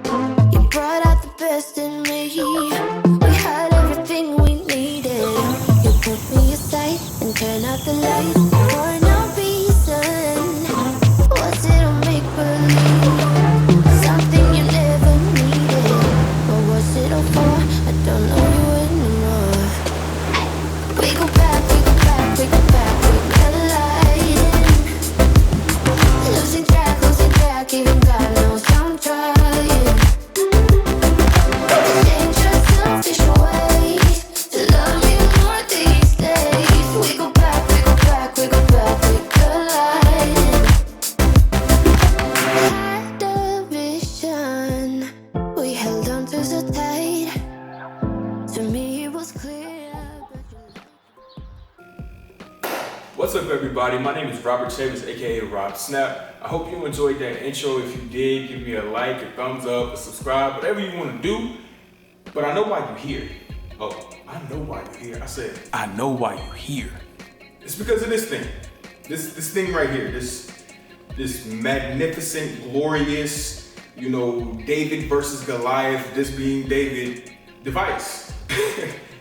You brought out the best in me. We had everything we needed. You put me aside and turn out the lights for no reason. Was it a make believe? Something you never needed. What was it all for? I don't know you anymore. We go back, we go back, we go back, we colliding. Losing track, even God knows I'm trying. Dangerous, selfish ways to love you more these days. We go back, we go back, we go back, we colliding. Had a vision, we held on to so tight. To me it was clear, but What's up, everybody? My name is Robert Chavis, aka Rob Snap. I hope you enjoyed that intro. If you did, give me a like, a thumbs up, a subscribe, whatever you want to do. But I know why you're here. Oh, I know why you're here. I said, I know why you're here. It's because of this thing. This thing right here. This magnificent, glorious, David versus Goliath, this being David device.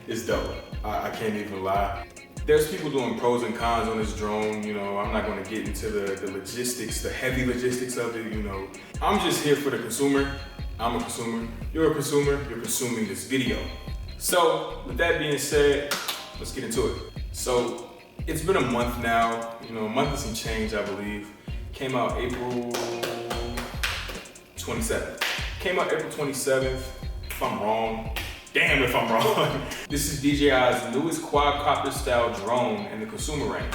It's dope. I can't even lie. There's people doing pros and cons on this drone. I'm not going to get into the logistics, the heavy logistics of it. I'm just here for the consumer. I'm a consumer. You're a consumer. You're consuming this video. So with that being said, let's get into it. So it's been a month now. A month and some change, I believe. Came out April 27th. Came out April 27th. If I'm wrong, damn if I'm wrong. This is DJI's newest quadcopter style drone in the consumer range.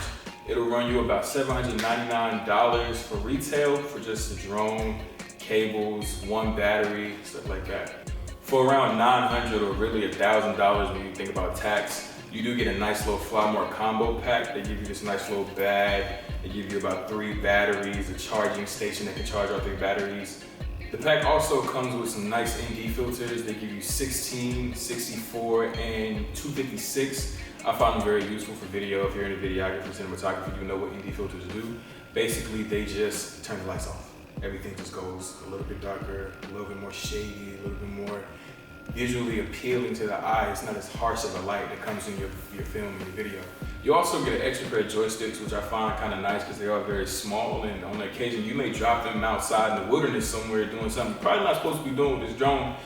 It'll run you about $799 for retail for just the drone, cables, one battery, stuff like that. For around $900 or really $1,000 when you think about tax, you do get a nice little Flymore combo pack. They give you this nice little bag. They give you about 3 batteries, a charging station that can charge all 3 batteries. The pack also comes with some nice ND filters. They give you 16, 64, and 256. I found them very useful for video. If you're in a videography, cinematography, you know what ND filters do. Basically, they just turn the lights off. Everything just goes a little bit darker, a little bit more shady, a little bit more visually appealing to the eye. It's not as harsh of a light that comes in your film and your video. You also get an extra pair of joysticks, which I find kind of nice because they are very small, and on occasion you may drop them outside in the wilderness somewhere doing something you're probably not supposed to be doing with this drone.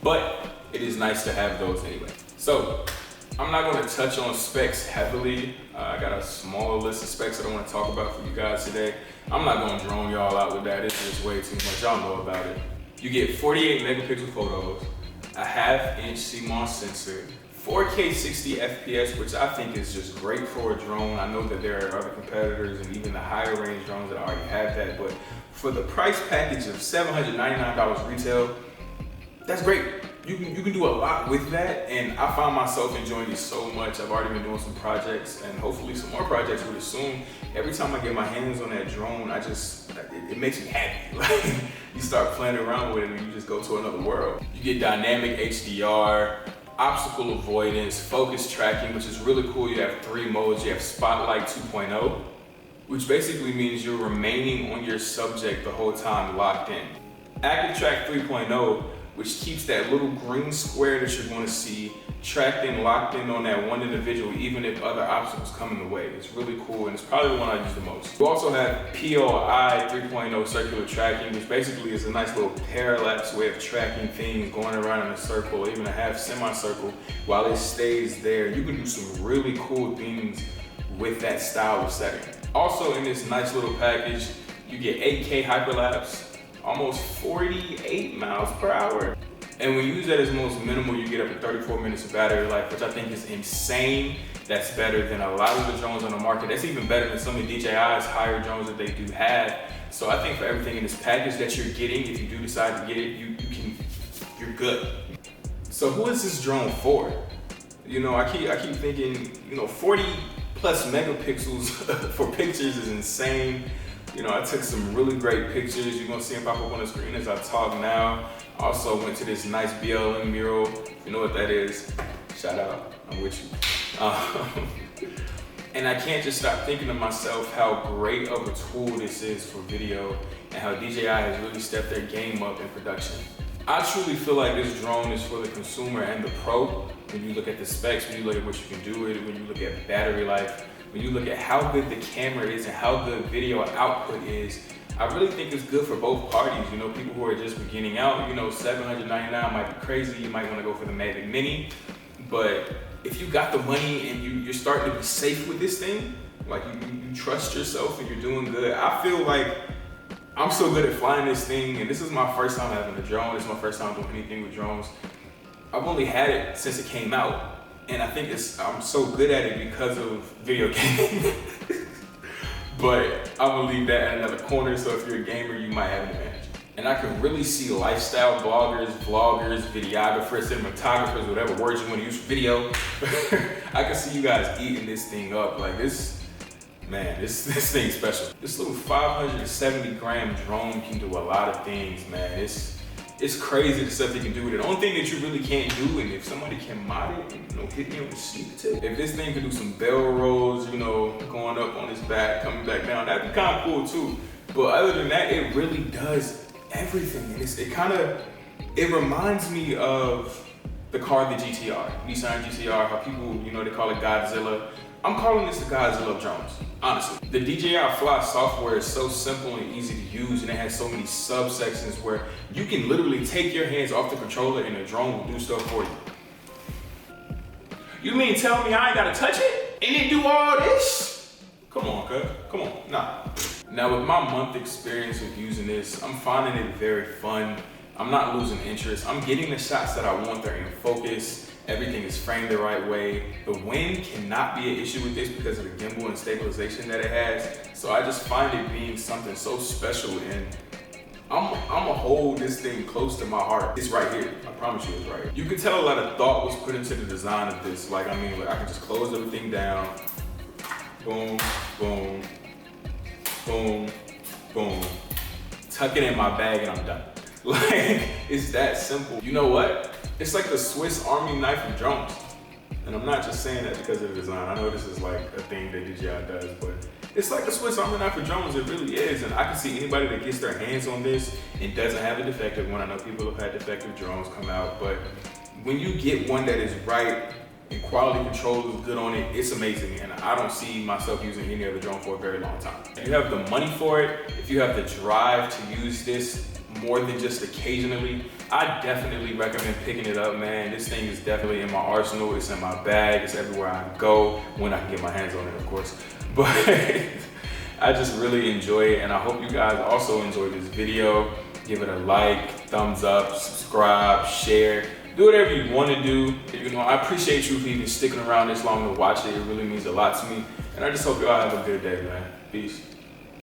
But it is nice to have those anyway. So I'm not going to touch on specs heavily. I got a smaller list of specs that I want to talk about for you guys today. I'm not going to drone y'all out with that. It's just way too much. Y'all know about it. You get 48 megapixel photos, a 1/2-inch CMOS sensor, 4K 60 FPS, which I think is just great for a drone. I know that there are other competitors and even the higher range drones that already have that, but for the price package of $799 retail, that's great. You can do a lot with that, and I found myself enjoying it so much. I've already been doing some projects and hopefully some more projects with it soon. Every time I get my hands on that drone, it makes me happy. Like, you start playing around with it and you just go to another world. You get dynamic HDR, obstacle avoidance, focus tracking, which is really cool. You have 3 modes. You have Spotlight 2.0, which basically means you're remaining on your subject the whole time locked in. Active Track 3.0, which keeps that little green square that you're going to see tracked in, locked in on that one individual, even if other obstacles come in the way. It's really cool, and it's probably the one I use the most. You also have POI 3.0 circular tracking, which basically is a nice little parallax way of tracking things, going around in a circle, or even a half semicircle, while it stays there. You can do some really cool things with that style of setting. Also in this nice little package, you get 8K hyperlapse, almost 48 miles per hour. And when you use that as most minimal, you get up to 34 minutes of battery life, which I think is insane. That's better than a lot of the drones on the market. That's even better than some of DJI's higher drones that they do have. So I think for everything in this package that you're getting, if you do decide to get it, you're good. So who is this drone for? I keep thinking, 40 plus megapixels for pictures is insane. I took some really great pictures. You're gonna see them pop up on the screen as I talk now. Also went to this nice BLM mural. If you know what that is, shout out, I'm with you. And I can't just stop thinking to myself how great of a tool this is for video and how DJI has really stepped their game up in production. I truly feel like this drone is for the consumer and the pro. When you look at the specs, when you look at what you can do with it, when you look at battery life, when you look at how good the camera is and how good video output is, I really think it's good for both parties. You know, people who are just beginning out, you know, $799 might be crazy. You might want to go for the Mavic Mini, but if you got the money and you're starting to be safe with this thing, like you trust yourself and you're doing good, I feel like I'm so good at flying this thing, and this is my first time having a drone. This is my first time doing anything with drones. I've only had it since it came out, and I think I'm so good at it because of video gaming. But I'm gonna leave that at another corner, so if you're a gamer, you might have an advantage. And I can really see lifestyle bloggers, vloggers, videographers, cinematographers, whatever words you want to use for video. I can see you guys eating this thing up. Like this, man, this thing's special. This little 570 gram drone can do a lot of things, man. It's crazy the stuff they can do with it. The only thing that you really can't do, and if somebody can mod it, you know, hit me on the sneak tip. If this thing could do some barrel rolls, you know, going up on its back, coming back down, that'd be kind of cool too. But other than that, it really does everything. And it reminds me of the car, the GTR, Nissan GTR, how people, you know, they call it Godzilla. I'm calling this the Godzilla of drones, honestly. The DJI Fly software is so simple and easy to use, and it has so many subsections where you can literally take your hands off the controller and the drone will do stuff for you. You mean tell me I ain't gotta touch it and it do all this? Come on, cuz, come on, nah. Now with my month experience with using this, I'm finding it very fun. I'm not losing interest. I'm getting the shots that I want. They're in focus. Everything is framed the right way. The wind cannot be an issue with this because of the gimbal and stabilization that it has. So I just find it being something so special, and I'm gonna hold this thing close to my heart. It's right here. I promise you it's right here. You can tell a lot of thought was put into the design of this. Like, I mean, like I can just close everything down. Boom, boom, boom, boom. Tuck it in my bag and I'm done. Like, it's that simple. You know what? It's like the Swiss Army knife of drones. And I'm not just saying that because of the design. I know this is like a thing that DJI does, but it's like the Swiss Army knife of drones. It really is. And I can see anybody that gets their hands on this and doesn't have a defective one. I know people have had defective drones come out, but when you get one that is right and quality control is good on it, it's amazing. And I don't see myself using any other drone for a very long time. If you have the money for it, if you have the drive to use this more than just occasionally, I definitely recommend picking it up, man. This thing is definitely in my arsenal. It's in my bag. It's everywhere I go when I can get my hands on it, of course. But I just really enjoy it, and I hope you guys also enjoy this video. Give it a like, thumbs up, subscribe, share. Do whatever you want to do. You know, I appreciate you for even sticking around this long to watch it. It really means a lot to me. And I just hope y'all have a good day, man. Peace.